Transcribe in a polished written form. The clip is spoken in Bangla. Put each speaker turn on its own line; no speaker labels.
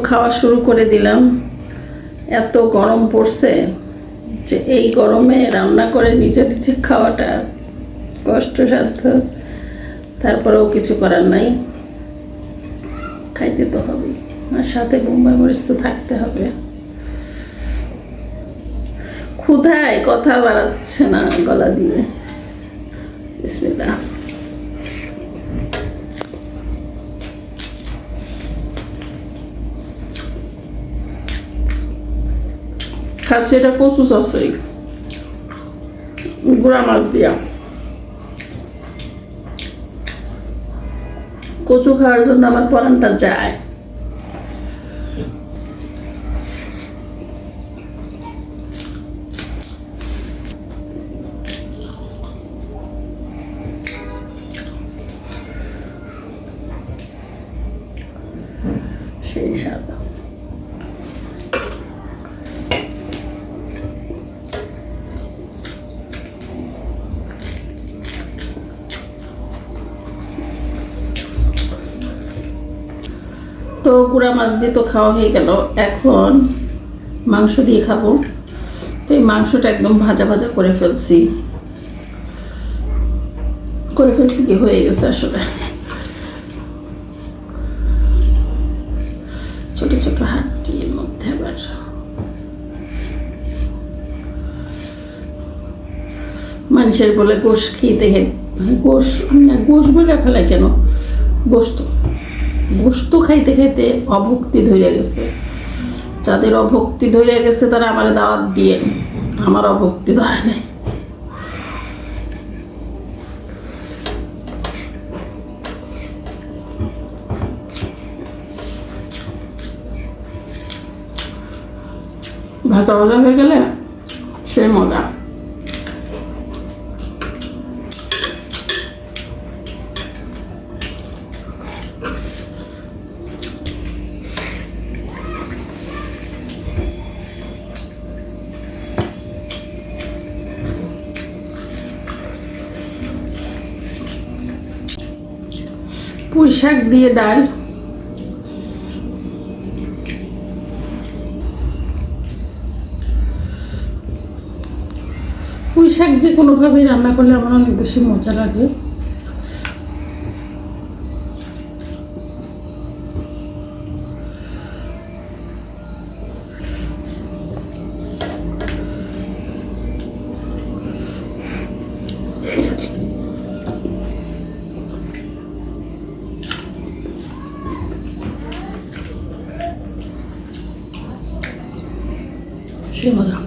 খাওয়া শুরু করে দিলাম। এত গরম পড়ছে যে এই গরমে রান্না করে নিজে নিজে খাওয়াটা কষ্টসাধ্য, তারপরেও কিছু করার নাই, খাইতে তো হবেই। আর সাথে বোম্বাই মরিচ তো থাকতে হবে। ক্ষুধায় কথা বাড়াচ্ছে না গলা দিয়ে। বিসমিল্লাহ। খাচ্ছি এটা কচু চচ্চড়ি, গুঁড়া মাছ দিয়া। কচু খাওয়ার জন্য আমার পরানটা যায়। সেই স্বাদ। তো গুঁড়া মাছ দিয়ে তো খাওয়া হয়ে গেল, এখন মাংস দিয়ে খাবো। তো এই মাংসটা একদম ভাজা ভাজা করে ফেলছি কি হয়ে গেছে আসলে। ছোট ছোট হাড্ডির মধ্যে আবার মানুষের বলে গোশ খেতে গোশ বলে ফেলায় কেন, গোস্ত খাইতে খাইতে অভক্তি ধরে গেছে। যাদের অভক্তি ধরে গেছে তারা আমার দাওয়াত দিয়ে, আমার অভক্তি ধরে নেই। ভাজা ভাজা হয়ে গেলে সে মজা। পুঁই শাক দিয়ে ডাল, পুঁই শাক যে কোনোভাবেই রান্না করলে আমার অনেক বেশি মজা লাগে। সে মজা।